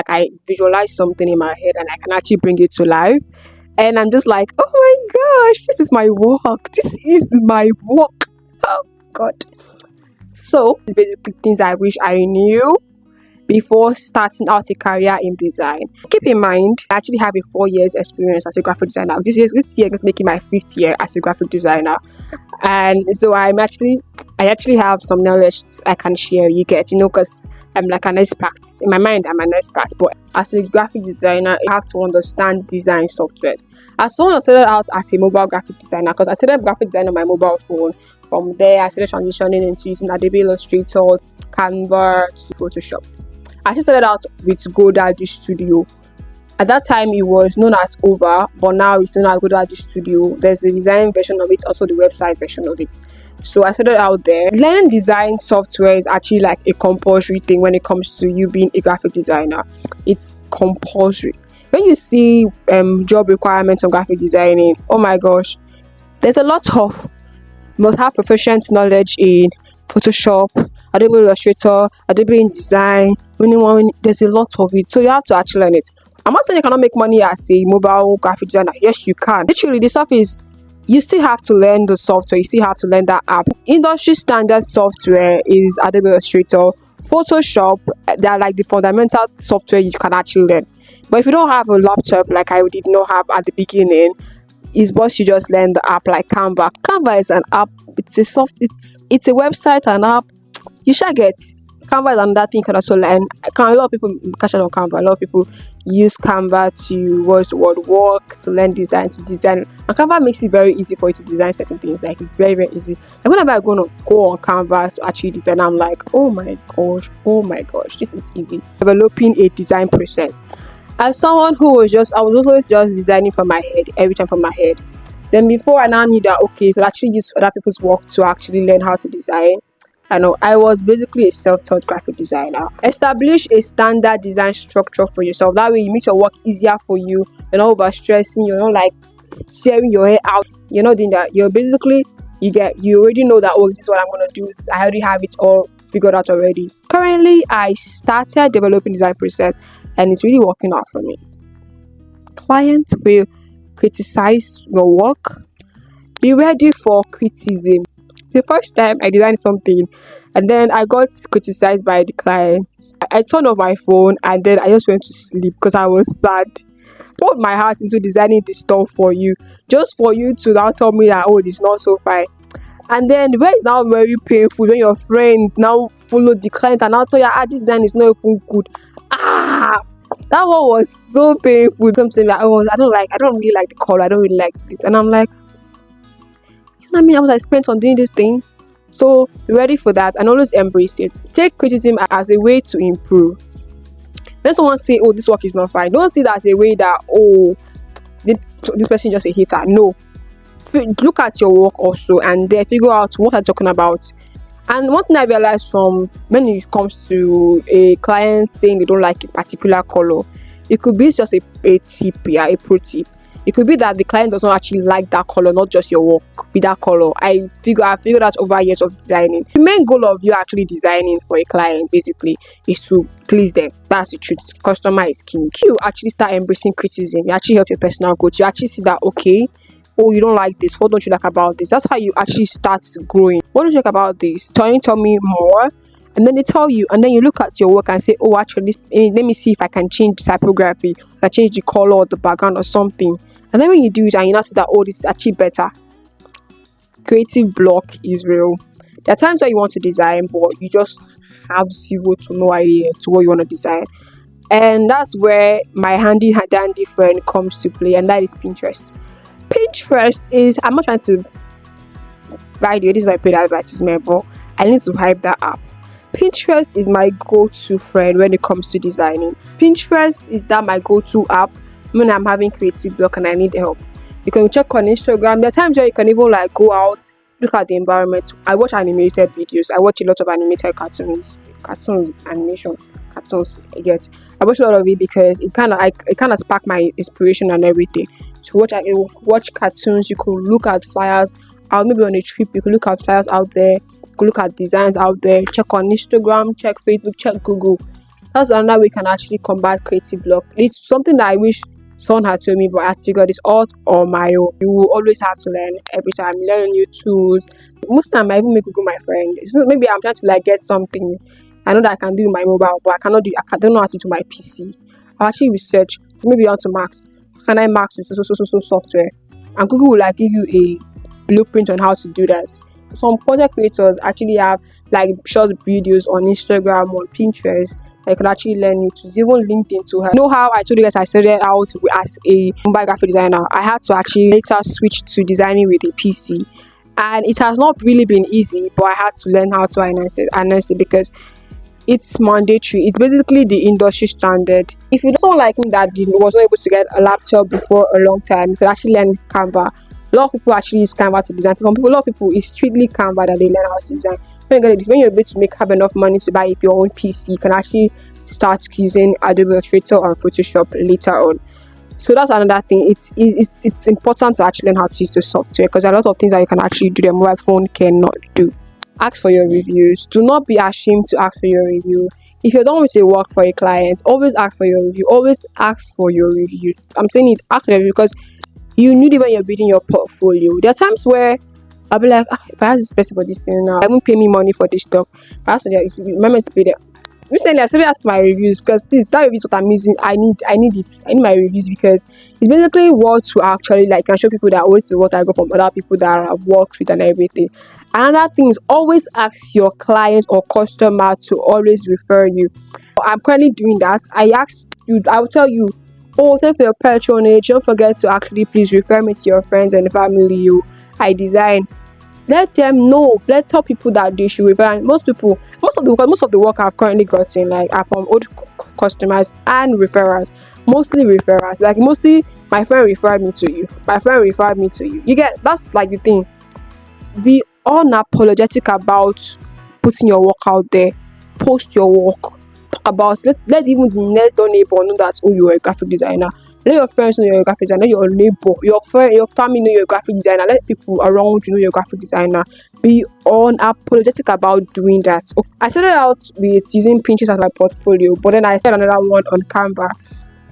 Like I visualize something in my head and I can actually bring it to life. And I'm just like, oh my gosh, this is my work. This is my work. Oh God. So it's basically things I wish I knew before starting out a career in design. Keep in mind, I actually have a 4 years experience as a graphic designer. This year is making my 5th year as a graphic designer. And so I actually have some knowledge I can share, you get, because I'm like an expert. In my mind, I'm an expert, but as a graphic designer, you have to understand design softwares. As someone who started out as a mobile graphic designer, because I started graphic design on my mobile phone. From there, I started transitioning into using Adobe Illustrator, Canva, to Photoshop. I actually started out with GoDaddy Studio. At that time, it was known as Over, but now it's known as GoDaddy Studio. There's a design version of it, also the website version of it. So I started out there. Learning design software is actually like a compulsory thing when it comes to you being a graphic designer. It's compulsory. When you see job requirements on graphic designing, oh my gosh, there's a lot of, you must have proficient knowledge in Photoshop, Adobe Illustrator, Adobe InDesign. There's a lot of it, so you have to actually learn it. I'm not saying you cannot make money as a mobile graphic designer. Yes, you can. Literally, the stuff is, you still have to learn the software. You still have to learn that app. Industry standard software is Adobe Illustrator, Photoshop. They're like the fundamental software you can actually learn. But if you don't have a laptop, like I did not have at the beginning, it's best you just learn the app like Canva. Canva is an app. It's a website, an app. You shall get. Canva is another thing you can also learn. A lot of people catch on Canva. A lot of people use Canva to work, to learn design, to design. And Canva makes it very easy for you to design certain things. Like it's very, very easy. Like whenever I'm going to go on Canva to actually design, I'm like, oh my gosh, this is easy. Developing a design process. As someone who I was always just designing from my head, every time from my head. Then before I now knew that, okay, you could actually use other people's work to actually learn how to design. I was basically a self-taught graphic designer. Establish a standard design structure for yourself. That way you make your work easier for you. You're not overstressing. You're not like tearing your hair out. You're not doing that. You already know that, oh, this is what I'm going to do. I already have it all figured out already. Currently, I started developing design process and it's really working out for me. Clients will criticize your work. Be ready for criticism. The first time I designed something and then I got criticized by the client, I turned off my phone and then I just went to sleep because I was sad. Poured my heart into designing this stuff for you, just for you to now tell me that, oh, it's not so fine. And then where it's now very painful when your friends now follow the client and now tell you, this design is not even good. That one was so painful. Come to me, I don't really like the color. I don't really like this, and I'm like, I mean, I spent on doing this thing. So be ready for that and always embrace it. Take criticism as a way to improve. When someone say, oh, this work is not fine, don't see that as a way that, oh, this person just a hater. No. Look at your work also and then figure out what I'm talking about. And one thing I realized from when it comes to a client saying they don't like a particular color, it could be just a tip, a pro tip. It could be that the client doesn't actually like that color, not just your work with that color. I figured out over years of designing. The main goal of you actually designing for a client basically is to please them. That's the truth. Customer is king. You actually start embracing criticism. You actually help your personal growth. You actually see that, okay, oh, you don't like this. What don't you like about this? That's how you actually start growing. What don't you like about this? Tell me more. And then they tell you, and then you look at your work and say, oh, actually, let me see if I can change the typography, I can change the color or the background or something. And then when you do it and you now see that, oh, this is actually better. Creative block is real. There are times where you want to design, but you just have zero to no idea to what you want to design. And that's where my handy dandy friend comes to play, and that is Pinterest. Pinterest is, I'm not trying to, by the way, this is like paid advertisement, but I need to hype that up. Pinterest is my go-to friend when it comes to designing. Pinterest is that my go-to app when I'm having creative block and I need help. You can check on Instagram. There are times where you can even like go out, look at the environment. I watch animated videos. I watch a lot of animated cartoons, animation cartoons. I watch a lot of it because it kind of spark my inspiration and everything. So watch cartoons. You could look at flyers. Or maybe on a trip, you could look at flyers out there. You could look at designs out there. Check on Instagram. Check Facebook. Check Google. That's another way you can actually combat creative block. It's something that I wish someone had told me, but I had to figure this out on my own. You will always have to learn every time. Learn new tools. Most time I even make Google my friend. It's not, maybe I'm trying to like get something. I know that I can do my mobile, but I don't know how to do my PC. I actually research maybe onto Max. Can I Max with so software? And Google will like give you a blueprint on how to do that. Some content creators actually have like short videos on Instagram, on Pinterest. I could actually learn new tools, even LinkedIn to her. You know how I told you guys I started out as a mobile graphic designer. I had to actually later switch to designing with a PC, and it has not really been easy. But I had to learn how to harness it because it's mandatory. It's basically the industry standard. If you're someone like me that was not able to get a laptop before a long time, you could actually learn Canva. A lot of people actually use Canva to design. A lot of people, it's strictly Canva that they learn how to design. When you're able to have enough money to buy your own PC, you can actually start using Adobe Illustrator or Photoshop later on. So that's another thing. It's important to actually learn how to use the software because there are a lot of things that you can actually do that mobile phone cannot do. Ask for your reviews. Do not be ashamed to ask for your review. If you're done with a work for a client, always ask for your review. Always ask for your reviews. I'm saying it, ask for your review because you need it when you're building your portfolio. There are times where I'll be like, if I ask this person for this thing now, I won't pay me money for this stuff. If I ask for that, remember to pay them. Recently, I started asking for my reviews because please, that review is what I'm missing. I need it. I need my reviews because it's basically what to actually like can show people that always is what I got from other people that I've worked with and everything. Another thing is always ask your client or customer to always refer you. I'm currently doing that. I will tell you, oh, thank you for your patronage. Don't forget to actually please refer me to your friends and family. I design. Let them know. Let's tell people that they should refer. And most of the work I've currently gotten like are from old customers and referrals. Mostly referrals. Like mostly my friend referred me to you. My friend referred me to you. You get that's like the thing. Be unapologetic about putting your work out there. Post your work. Talk about let even the next door neighbor know that you're a graphic designer. Let your friends know you're a graphic designer. Let your neighbor, your friend, your family know you're a graphic designer. Let people around you know you're a graphic designer. Be unapologetic about doing that. I started out with using Pinterest as my portfolio, but then I started another one on Canva.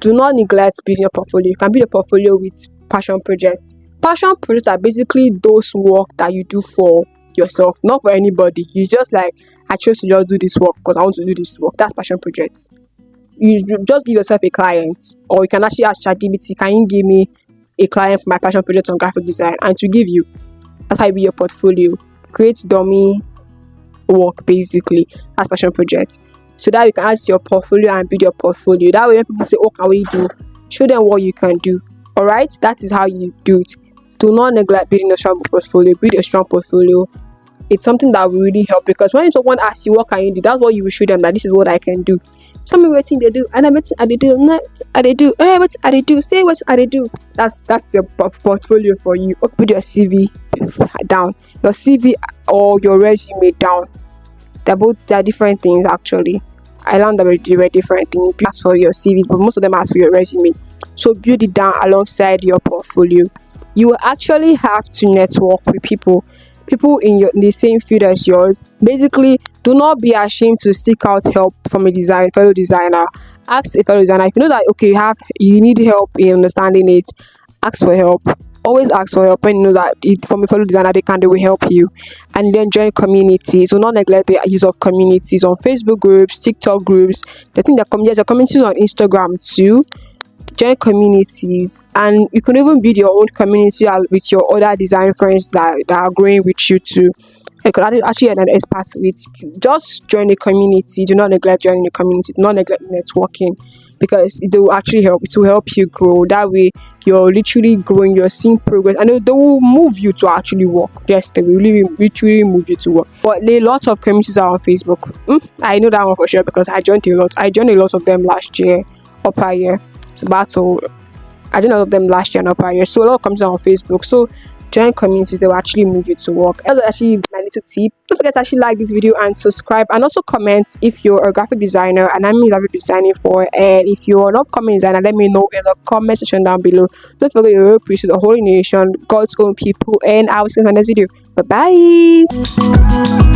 Do not neglect building your portfolio. You can build a portfolio with passion projects. Passion projects are basically those work that you do for yourself, not for anybody. You just like, I chose to just do this work because I want to do this work. That's passion projects. You just give yourself a client, or you can actually ask ChatGPT, can you give me a client for my passion project on graphic design, and to give you. That's how you build your portfolio. Create dummy work basically as passion project, so that you can add to your portfolio and build your portfolio. That way when people say, oh, can we do, show them what you can do. All right, that is how you do it. Do not neglect building a strong portfolio. Build a strong portfolio. It's something that will really help because when someone asks you what can you do, that's what you will show them, that this is what I can do. Tell me what thing they do, and I bet they do. What they do? What they do? Say what they do. That's your portfolio for you. Put your CV down, your CV or your resume down. They're different things actually. I learned that they were different things. You ask for your CVs, but most of them ask for your resume. So build it down alongside your portfolio. You will actually have to network with people in the same field as yours. Basically, do not be ashamed to seek out help from a fellow designer. Ask a fellow designer if you know that okay you need help in understanding it. Ask for help. Always ask for help when you know that from a fellow designer they will help you. And then join communities. Do not neglect the use of communities on Facebook groups, TikTok groups. I think there's communities on Instagram too. Join communities, and you can even build your own community with your other design friends that are growing with you too. You could actually add an expert with you. Just join the community. Do not neglect joining the community. Do not neglect networking because it will actually help. It will help you grow. That way, you're literally growing. You're seeing progress, and they will move you to actually work. Yes, they will literally move you to work. But a lot of communities are on Facebook. I know that one for sure because I joined a lot. I joined a lot of them last year, upper year. Battle. I didn't know of them last year and upper year. So a lot comes on Facebook. So join communities, they will actually move you to work. That's actually my little tip. Don't forget to actually like this video and subscribe, and also comment if you're a graphic designer and I mean I've been designing for, and if you're an upcoming designer, let me know in the comment section down below. Don't forget you're a priesthood, a holy nation, God's own people, and I will see you in the next video. Bye bye.